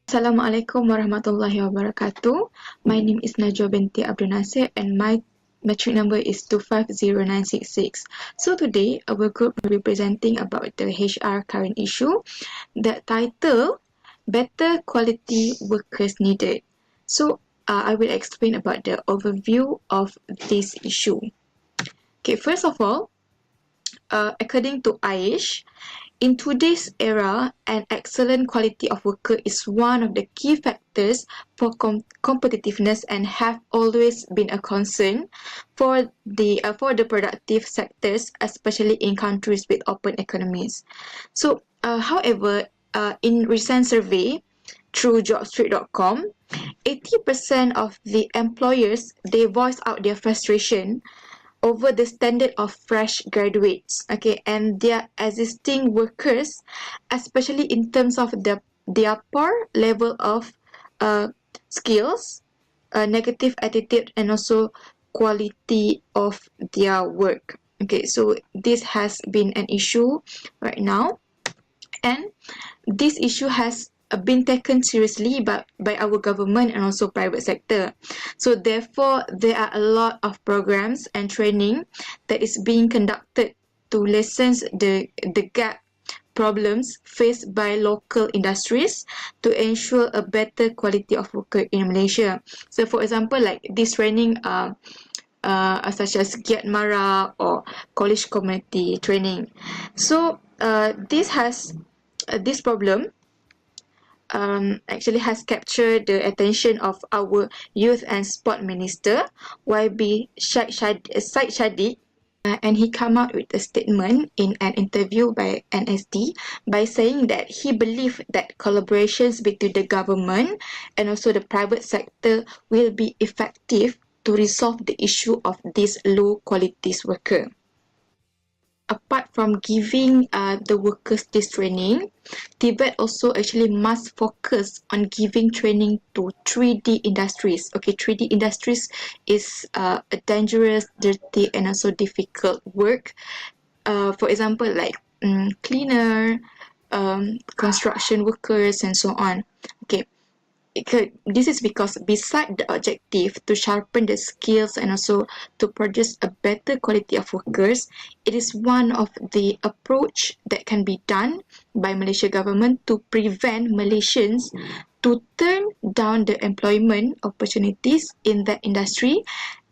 Assalamualaikum warahmatullahi wabarakatuh. My name is Najwa binti Abdul Nasir and my metric number is 250966. So today our group will be presenting about the HR current issue. The title, Better Quality Workers Needed. So I will explain about the overview of this issue. Okay, first of all, according to Aish, in today's era, an excellent quality of worker is one of the key factors for competitiveness and have always been a concern for the productive sectors, especially in countries with open economies. So, however, in recent survey through jobstreet.com, 80% of the employers they voice out their frustration over the standard of fresh graduates, okay, and their existing workers, especially in terms of their poor level of uh, skills, negative attitude, and also quality of their work. Okay, so this has been an issue right now, and this issue has been taken seriously by our government and also private sector. So therefore, there are a lot of programs and training that is being conducted to lessen the gap problems faced by local industries to ensure a better quality of worker in Malaysia. So for example, like this training such as Giat Mara or college community training. So this problem actually has captured the attention of our Youth and Sport Minister, YB Said Shadi, and he came out with a statement in an interview by NSD by saying that he believed that collaborations between the government and also the private sector will be effective to resolve the issue of this low quality worker. Apart from giving the workers this training, Tibet also actually must focus on giving training to 3D industries. Okay, 3D industries is a dangerous, dirty, and also difficult work. For example, like cleaner, construction workers, and so on. Okay, this is because beside the objective to sharpen the skills and also to produce a better quality of workers, it is one of the approach that can be done by Malaysia government to prevent Malaysians to turn down the employment opportunities in that industry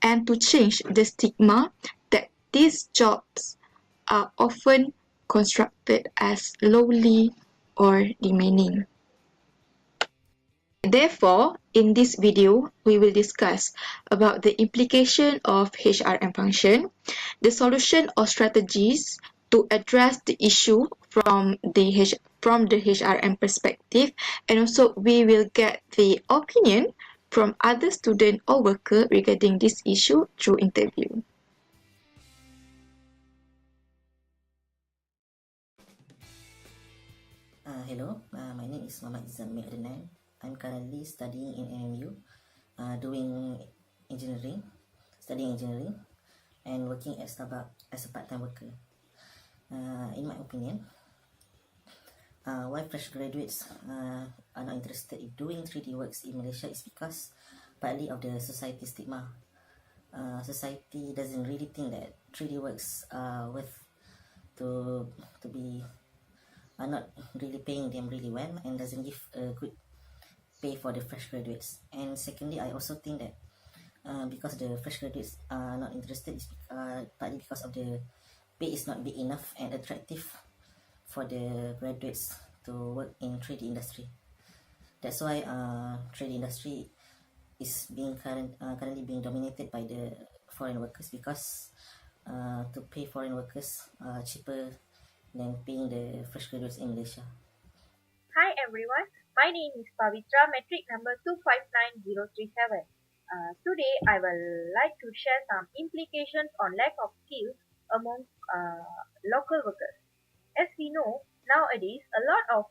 and to change the stigma that these jobs are often constructed as lowly or demeaning. Therefore, in this video, we will discuss about the implication of HRM function, the solution or strategies to address the issue from the HRM perspective, and also we will get the opinion from other student or worker regarding this issue through interview. Hello, my name is Muhammad Zamir Adnan. I'm currently studying in MMU, studying engineering, and working at Starbucks as a part-time worker. In my opinion, why fresh graduates are not interested in doing 3D works in Malaysia is because partly of the society stigma. Society doesn't really think that 3D works are worth to be are not really paying them really well and doesn't give a good pay for the fresh graduates. And secondly, I also think that because the fresh graduates are not interested, partly because of the pay is not big enough and attractive for the graduates to work in 3D industry. That's why 3D industry is currently being dominated by the foreign workers, because to pay foreign workers cheaper than paying the fresh graduates in Malaysia. Hi everyone, my name is Pavitra, metric number 259037. Today I will like to share some implications on lack of skills among local workers. As we know, nowadays a lot of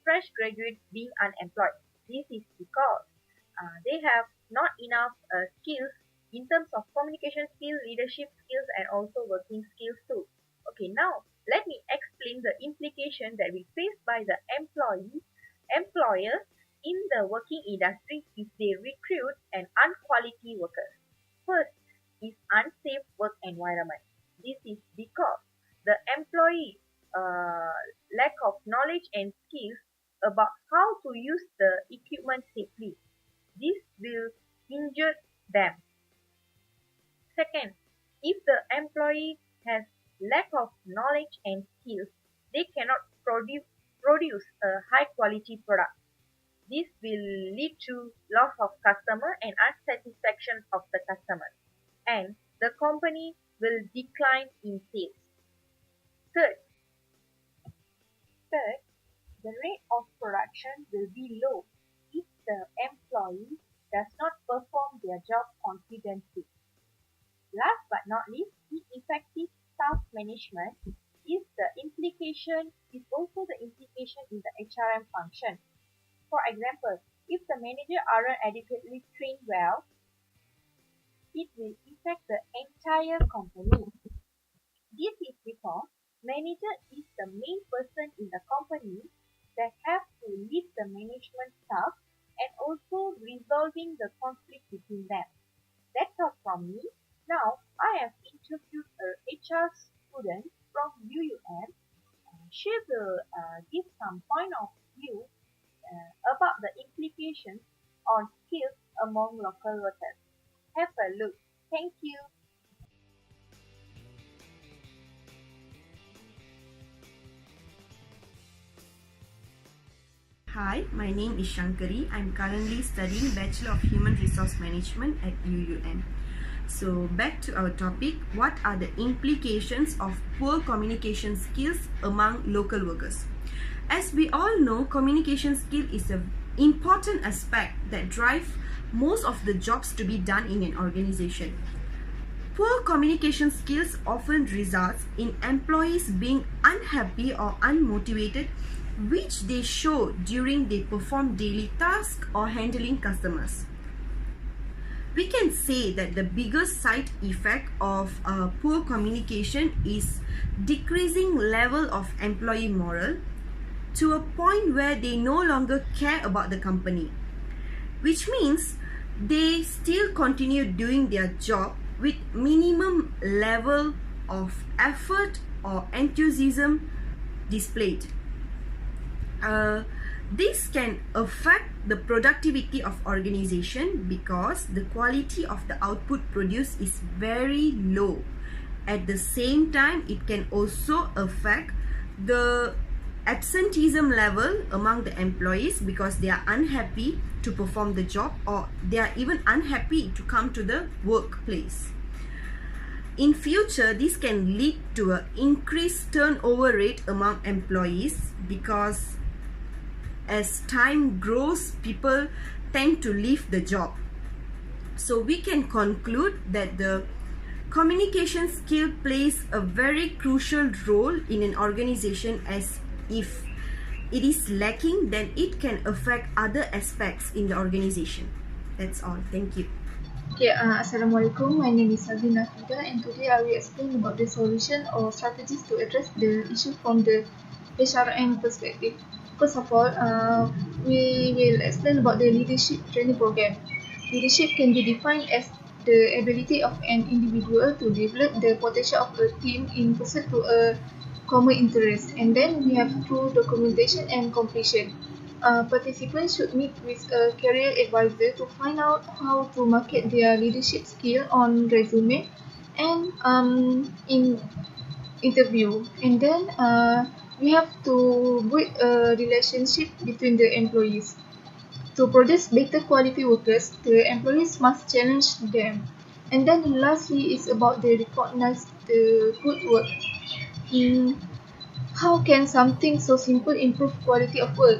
fresh graduates being unemployed. This is because they have not enough skills in terms of communication skills, leadership skills, and also working skills too. Okay, now let me explain the implication that we face by the employers in the working industry if they recruit an unquality worker. First is unsafe work environment. This is because the employee uh, lack of knowledge and skills about how to use the equipment safely. This will injure them. Second, if the employee has lack of knowledge and skills, they cannot produce a high quality product. This will lead to loss of customer and unsatisfaction of the customer, and the company will decline in sales. Third, third, the rate of production will be low if the employee does not perform their job confidently. Last but not least, ineffective staff management is also the implication in the HRM function. For example, if the manager aren't adequately trained well, it will affect the entire company. This is because manager is the main person in the company that have to lead the management staff and also resolving the conflict between them. That's all from me. Now I have interviewed a HR student from UUM. She will give some point of view about the implications on skills among local workers. Have a look. Thank you. Hi, my name is Shankari. I'm currently studying Bachelor of Human Resource Management at UUM. So back to our topic, what are the implications of poor communication skills among local workers? As we all know, communication skill is an important aspect that drives most of the jobs to be done in an organization. Poor communication skills often results in employees being unhappy or unmotivated, which they show during they perform daily tasks or handling customers. We can say that the biggest side effect of poor communication is decreasing level of employee morale to a point where they no longer care about the company, which means they still continue doing their job with minimum level of effort or enthusiasm displayed. This can affect the productivity of organization because the quality of the output produced is very low. At the same time, it can also affect the absenteeism level among the employees because they are unhappy to perform the job or they are even unhappy to come to the workplace. In future, this can lead to an increased turnover rate among employees because as time grows, people tend to leave the job. So we can conclude that the communication skill plays a very crucial role in an organization, as if it is lacking, then it can affect other aspects in the organization. That's all. Thank you. Okay, Assalamualaikum. My name is Sabina Fida, and today I will explain about the solution or strategies to address the issue from the HRM perspective. First of all, we will explain about the leadership training program. Leadership can be defined as the ability of an individual to develop the potential of a team in pursuit to a common interest, and then we have through documentation and completion. Participants should meet with a career advisor to find out how to market their leadership skill on resume and in interview. And then we have to build a relationship between the employees. To produce better quality workers, the employees must challenge them. And then lastly is about the recognize the good work. Mm, how can something so simple improve quality of work?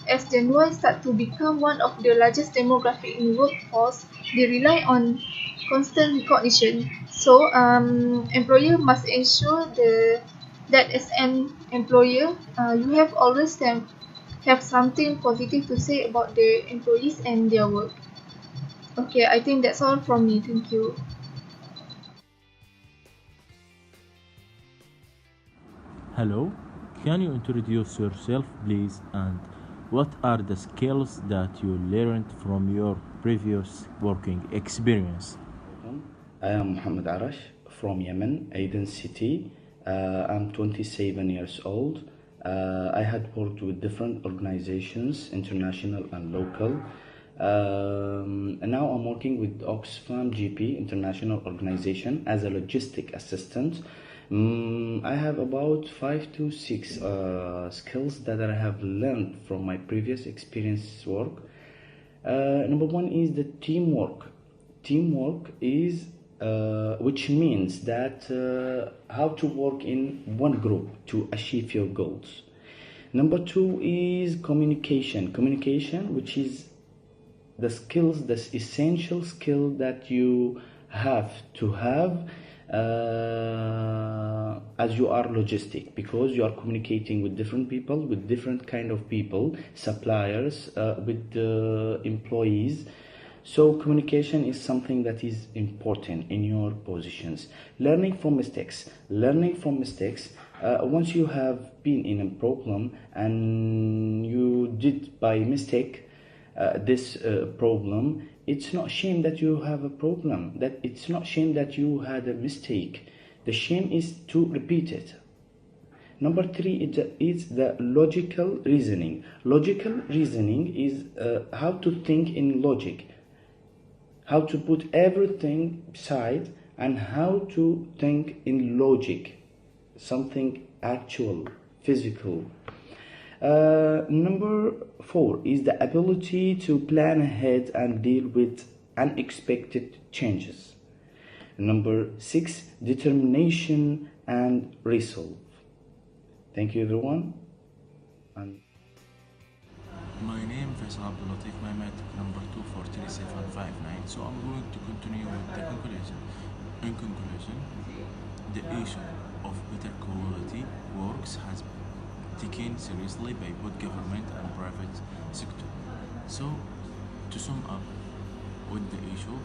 As Gen Y start to become one of the largest demographic in workforce, they rely on constant recognition. So, employer must ensure that as an employer, you have always have something positive to say about the employees and their work. Okay, I think that's all from me. Thank you. Hello, can you introduce yourself, please, and What are the skills that you learned from your previous working experience? I am Muhammad Arash from Yemen, Aden City. I'm 27 years old. I had worked with different organizations, international and local. And now I'm working with Oxfam GP, international organization, as a logistic assistant. I have about 5 to 6 skills that I have learned from my previous experience work. Number one is the teamwork. Teamwork is which means that how to work in one group to achieve your goals. Number two is communication. Communication, which is the skills, the essential skill that you have to have as you are logistic, because you are communicating with different people, with different kind of people, suppliers, with employees. So communication is something that is important in your positions. Learning from mistakes. Once you have been in a problem and you did by mistake this problem, it's not shame that you have a problem. That it's not shame that you had a mistake. The shame is to repeat it. Number three is the logical reasoning. Logical reasoning is how to think in logic, how to put everything aside and how to think in logic, something actual, physical. Number four is the ability to plan ahead and deal with unexpected changes. Number six, determination and resolve. Thank you, everyone. And My name is Faisal Abdul Latif, my metric number 243759. So I'm going to continue with the conclusion. In conclusion, the issue of better quality works has taken seriously by both government and private sector. So to sum up with the issue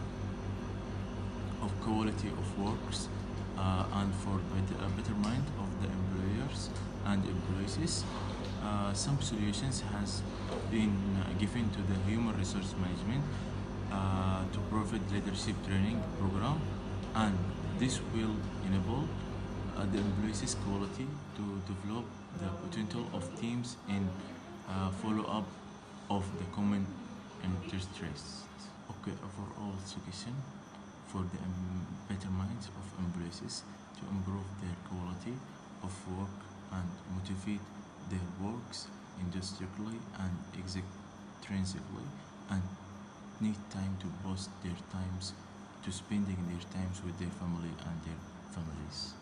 of quality of works and for betterment of the employers and employees, some solutions has been given to the human resource management to provide leadership training program, and this will enable the employees quality to develop the potential of teams in follow-up of the common interests. Okay, overall solution for the betterment of employees to improve their quality of work and motivate their works industrially and extrinsically, and need time to boost their times to spending their times with their family and their families.